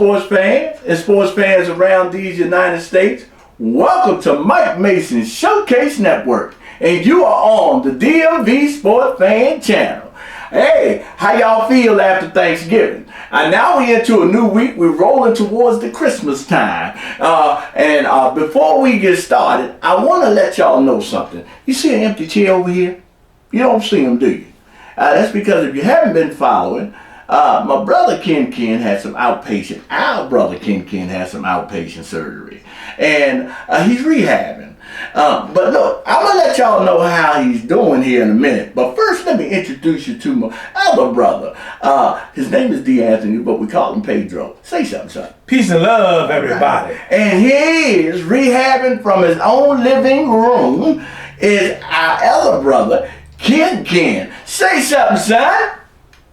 sports fans and sports fans around these United States. Welcome to Mike Mason's Showcase Network, and you are on the DMV Sports Fan Channel. Hey, how y'all feel after Thanksgiving? And now we're into a new week. We're rolling towards the Christmas time. Before we get started, I want to let y'all know something. You see an empty chair over here? You don't see them, do you? That's because if you haven't been following, my brother Ken had some outpatient. Our brother Ken had some outpatient surgery, and he's rehabbing. But look, I'm gonna let y'all know how he's doing here in a minute. But first, let me introduce you to my other brother. His name is D'Anthony, but we call him Pedro. Say something, son. Peace and love, everybody. Right. And he is rehabbing from his own living room. Is our other brother Ken. Say something, son.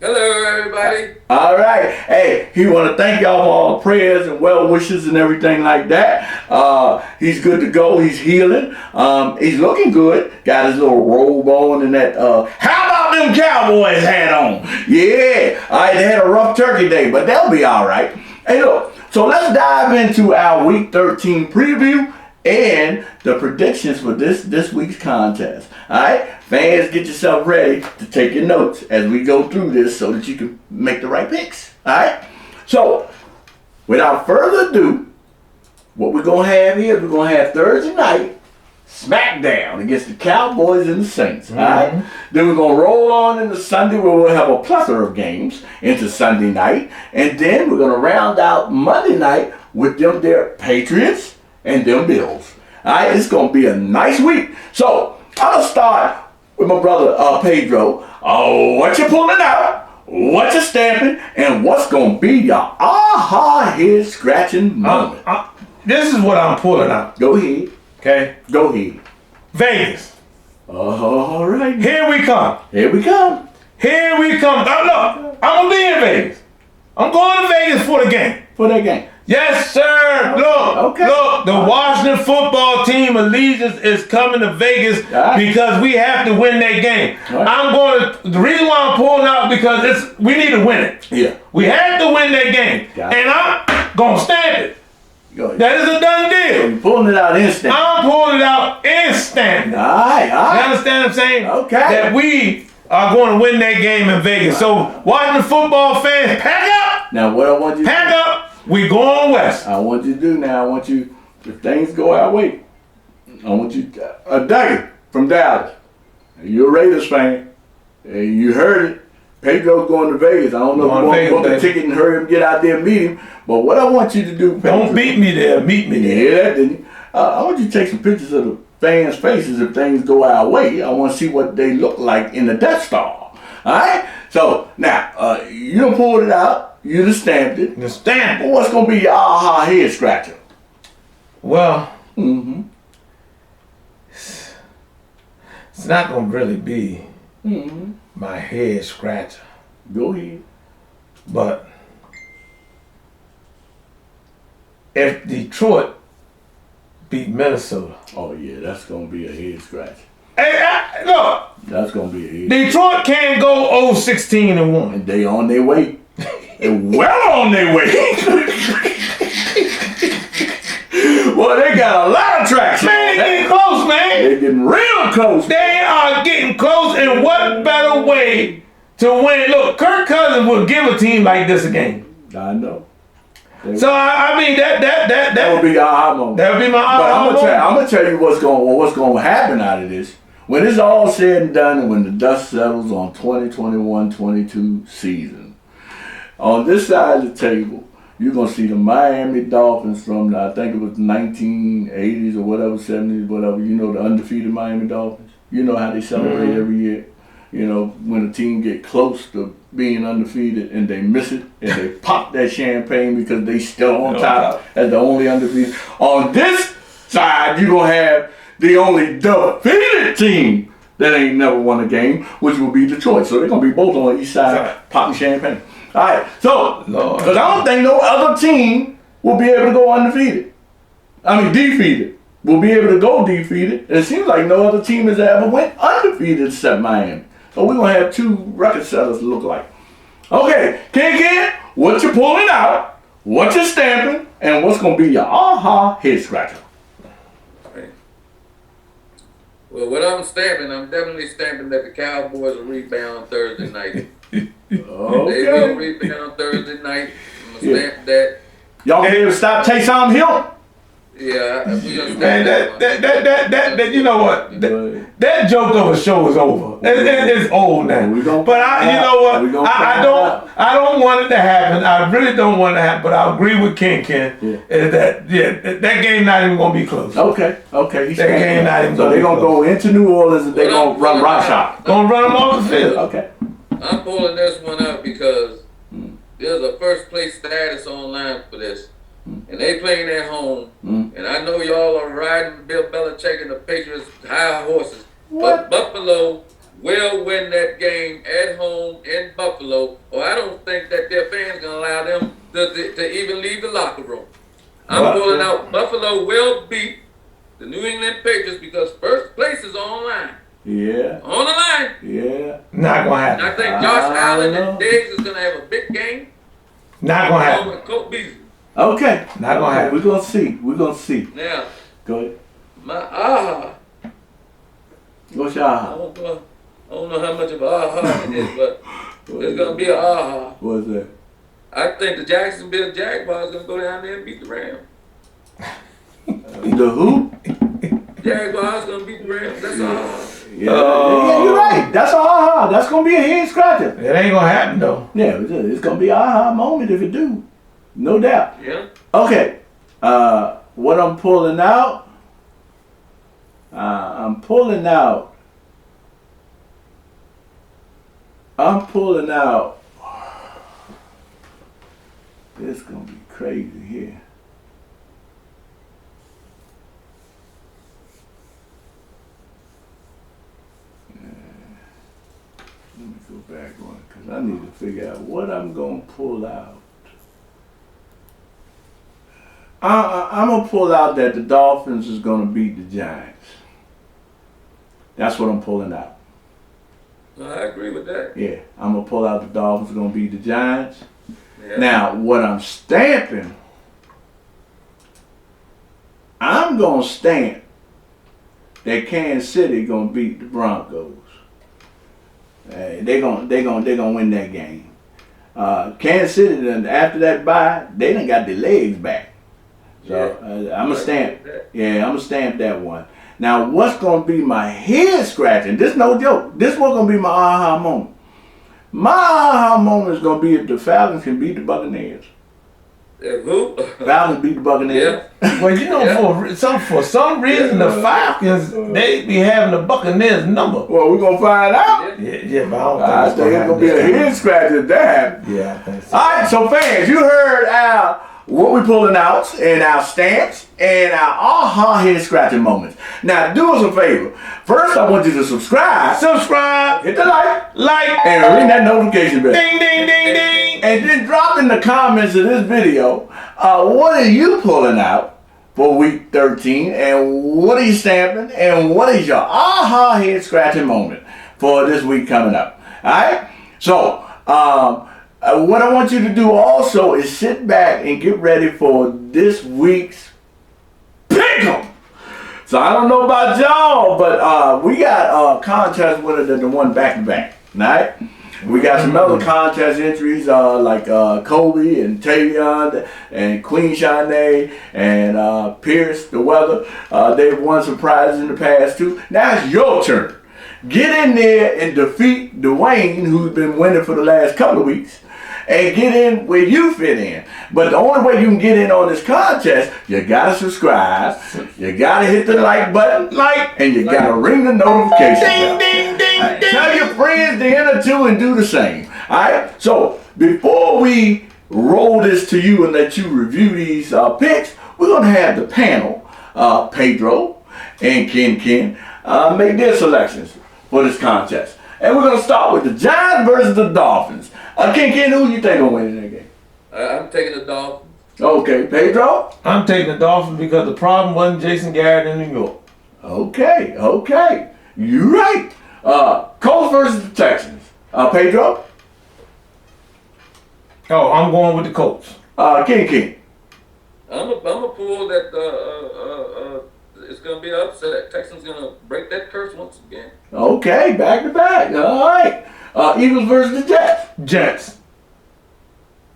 Hello, everybody. All right. Hey, he want to thank y'all for all the prayers and well wishes and everything like that. He's good to go. He's healing. He's looking good. Got his little robe on and that. How about them Cowboys hat on? Yeah. All right, they had a rough turkey day, but they'll be all right. Hey, look. So let's dive into our Week 13 preview and the predictions for this week's contest. All right, fans, get yourself ready to take your notes as we go through this so that you can make the right picks. All right, so without further ado, what we're gonna have here is we're gonna have Thursday night SmackDown against the Cowboys and the Saints. Mm-hmm. All right, then we're gonna roll on into Sunday where we'll have a plethora of games into Sunday night, and then we're gonna round out Monday night with them their Patriots and them Bills. All right, it's gonna be a nice week. So I'm gonna start with my brother Pedro. What you pulling out, what you stamping, and what's gonna be your aha head scratching moment. This is what I'm pulling out. Go ahead. Okay? Go ahead. Vegas. All right. Here we come. Here we come. Here we come. Now, look, I'm gonna be in Vegas. I'm going to Vegas for the game. For that game. Yes, sir. Look, the Washington football team allegiance is coming to Vegas because we have to win that game. Right. The reason why I'm pulling out because we need to win it. Yeah. We have to win that game. And I'm gonna stamp it. That is a done deal. You're pulling it out instant. I'm pulling it out instant. All right. You understand what I'm saying? Okay. That we are going to win that game in Vegas. So, Washington football fans, pack up. Now, what I want you to pack up. We going west. I want you to do now. I want you, if things go our way, I want you, Dougie from Dallas. You're a Raiders fan. And you heard it. Pedro's going to Vegas. I don't know if you want to book a ticket and hurry up, get out there and meet him. But what I want you to do, Pedro, don't beat me there. Meet me there. Yeah, that didn't. I want you to take some pictures of the fans' faces if things go our way. I want to see what they look like in the Death Star. All right? So, now, you done pulled it out. You done stamped it. You stamped it. What's going to be your aha head scratcher? Well, it's not going to really be my head scratcher. Go ahead. But if Detroit beat Minnesota. Oh, yeah, that's going to be a head scratcher. Hey, look. That's going to be a head Detroit can't go 0-16-1. And they on their way. They're well on their way. Well, they got a lot of traction. Man, they getting close, man. They're getting real close. They are getting close, and what better way to win? Look, Kirk Cousins will give a team like this a game. I know. So I mean that would be the aha moment. That would be my aha moment. But I'm gonna tell you what's going to happen out of this. When it's all said and done, and when the dust settles on 2021-22 season. On this side of the table, you're going to see the Miami Dolphins from, I think it was 1980s or whatever, 70s, whatever. You know the undefeated Miami Dolphins? You know how they celebrate every year. You know, when a team get close to being undefeated and they miss it and they pop that champagne because they still on top as the only undefeated. On this side, you're going to have the only defeated team that ain't never won a game, which will be Detroit. So they're going to be both on each side popping champagne. All right, so, because I don't think no other team will be able to go undefeated. Defeated. Will be able to go defeated. And it seems like no other team has ever went undefeated except Miami. So we're going to have two record setters look like. Okay, Ken, what you pulling out? what you're stamping, and what's going to be your aha head scratcher. Right. Well, what I'm definitely stamping that the Cowboys will rebound Thursday night. They will rebound Thursday night. I'm going to stamp that. Y'all can able to stop Taysom Hill? Yeah, man, that you know what? That joke of a show is over. It's old now. You know what? I don't want it to happen. I really don't want it to happen. But I agree with Ken. Is that game not even gonna be close. Okay. That game not even. So they're gonna go into New Orleans and they're gonna run rock shot. Gonna run them off the field. Okay. I'm pulling this one up because there's a first place status online for this. And they playing at home. And I know y'all are riding Bill Belichick and the Patriots high horses. But Buffalo will win that game at home in Buffalo. Or I don't think that their fans going to allow them to even leave the locker room. I'm pulling out Buffalo will beat the New England Patriots because first place is online. Yeah. On the line. Yeah. Not going to happen. And I think Josh Allen and Diggs is going to have a big game. Not going to happen. With Coach Beasley. Okay. Not gonna happen. We're gonna see. Now, go ahead. My aha. What's your aha? I don't know how much of an aha it is, but it's gonna be an aha. What's that? I think the Jacksonville Jaguars gonna go down there and beat the Rams. The who? Jaguars gonna beat the Rams. That's aha. Yeah, you're right. That's an aha. That's gonna be a head scratcher. It ain't gonna happen though. Yeah, it's gonna be an aha moment if it do. No doubt. Yeah. Okay. What I'm pulling out, I'm pulling out. This is gonna be crazy here. Let me go back one because I need to figure out what I'm gonna pull out. I'm going to pull out that the Dolphins is going to beat the Giants. That's what I'm pulling out. I agree with that. Yeah, I'm going to pull out the Dolphins are going to beat the Giants. Yeah. Now, what I'm stamping, I'm going to stamp that Kansas City going to beat the Broncos. They're going to win that game. Kansas City, after that bye, they done got their legs back. So I'm gonna stamp. Yeah, I'm gonna stamp that one. Now, what's gonna be my head scratching? This no joke. This what's gonna be my aha moment. My aha moment is gonna be if the Falcons can beat the Buccaneers. Who? Falcons beat the Buccaneers. Yeah. Well, you know, for some reason the Falcons they be having the Buccaneers number. Well, we're gonna find out. Yeah, but I think it's gonna be a head scratcher if that happens. Yeah, I think so. All right, so fans, you heard what we pulling out and our stamps and our aha head scratching moments. Now, do us a favor. First, I want you to subscribe, hit the like, and ring that notification bell. Ding, ding, ding, ding. And then drop in the comments of this video, what are you pulling out for week 13, and what are you stamping, and what is your aha head scratching moment for this week coming up? All right? So, what I want you to do also is sit back and get ready for this week's Pick'em. So I don't know about y'all, but we got contest winners that won back-to-back, right? We got some other contest entries like Kobe and Tavion and Queen Shanae and Pierce the Weather. They've won some prizes in the past too. Now it's your turn. Get in there and defeat Dwayne, who's been winning for the last couple of weeks, and get in where you fit in. But the only way you can get in on this contest, you gotta subscribe, you gotta hit the like button, and you gotta ring the notification bell. Ding, ding, ding. Tell your friends to enter too and do the same. Alright? So before we roll this to you and let you review these picks, we're gonna have the panel, Pedro and Ken, make their selections for this contest. And we're gonna start with the Giants versus the Dolphins. Ken, who you think will win in that game? I'm taking the Dolphins. Okay, Pedro? I'm taking the Dolphins because the problem wasn't Jason Garrett in New York. Okay. You're right. Colts versus the Texans. Pedro? Oh, I'm going with the Colts. King. I'm a pull that it's gonna be an upset. Texans gonna break that curse once again. Okay, back to back. All right. Eagles versus the Jets. Jets.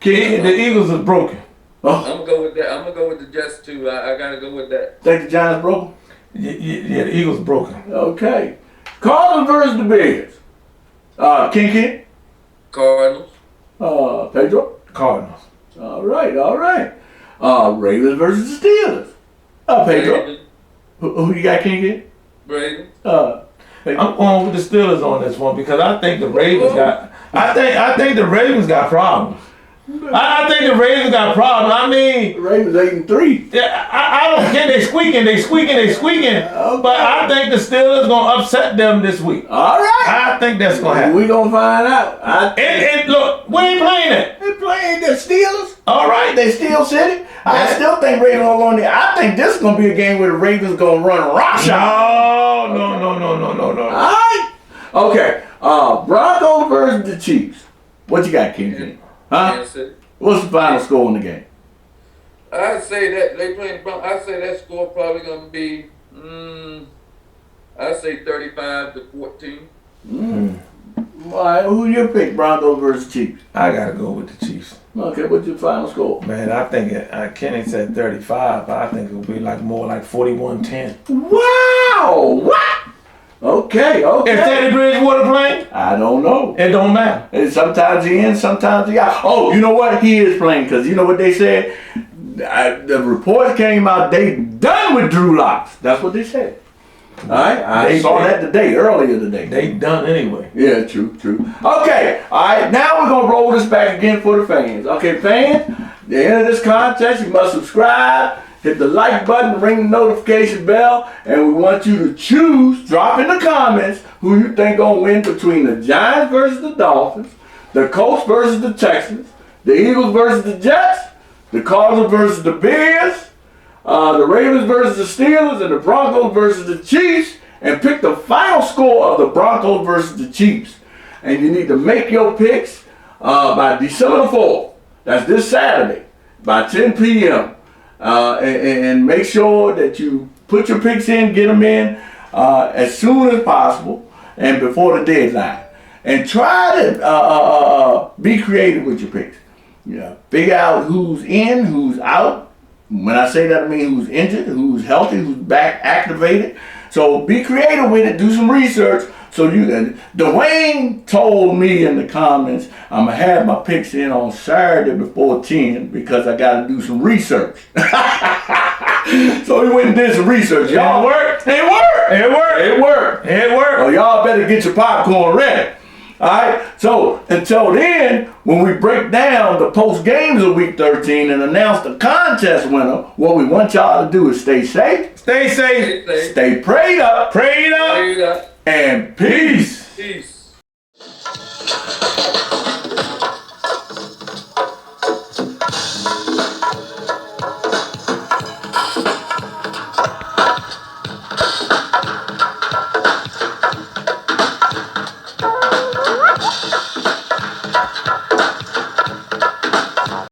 King. The Eagles are broken. Oh, I'm gonna go with that. I'm gonna go with the Jets too. I gotta go with that. think the Giants broke. Yeah, the Eagles broken. Okay. Cardinals versus the Bears. King. Cardinals. Pedro. Cardinals. All right. Ravens versus the Steelers. Pedro. Ravens. Who you got, King? Ravens. Pedro. I'm going with the Steelers on this one because I think the Ravens got. I think the Ravens got problems. I think the Ravens got problems. I mean, Ravens 8-3. yeah, I don't care. They squeaking. Okay. But I think the Steelers gonna upset them this week. All right. I think that's gonna happen. We gonna find out. And look, we ain't playing it. They playing the Steelers. All right. They still City. I still think Ravens are on there. I think this is gonna be a game where the Ravens gonna run rock shot. No. All right. Okay. Broncos versus the Chiefs. What you got, King? Huh? Kansas City. What's the final score in the game? I'd say that they playing. I'd say that score probably gonna be. I'd say 35-14. All right. Who you pick? Broncos versus Chiefs. I gotta go with the Chiefs. Okay. What's your final score? Man, I think Kenny said 35, but I think it'll be more like 41-10. Wow. What? Okay. Is Teddy Bridgewater playing? I don't know. It don't matter. And sometimes he in, sometimes he out. Oh, you know what? He is playing because you know what they said? The report came out they done with Drew Locks. That's what they said. All right? I saw that earlier today. They done anyway. Yeah, true. Okay, all right. Now we're going to roll this back again for the fans. Okay, fans, at the end of this contest, you must subscribe. Hit the like button, ring the notification bell, and we want you to choose, drop in the comments, who you think gonna win between the Giants versus the Dolphins, the Colts versus the Texans, the Eagles versus the Jets, the Cardinals versus the Bears, the Ravens versus the Steelers, and the Broncos versus the Chiefs, and pick the final score of the Broncos versus the Chiefs. And you need to make your picks by December 4th. That's this Saturday, by 10 p.m. And make sure that you put your picks in, get them in as soon as possible and before the deadline. And try to be creative with your picks. Figure out who's in, who's out. When I say that, I mean who's injured, who's healthy, who's back activated. So be creative with it. Do some research. So Dwayne told me in the comments, I'm going to have my picks in on Saturday before 10 because I got to do some research. So he went and did some research. Y'all worked? It worked. Well, y'all better get your popcorn ready. All right. So until then, when we break down the post games of Week 13 and announce the contest winner, what we want y'all to do is stay safe, stay prayed up, There you go. and peace. Peace.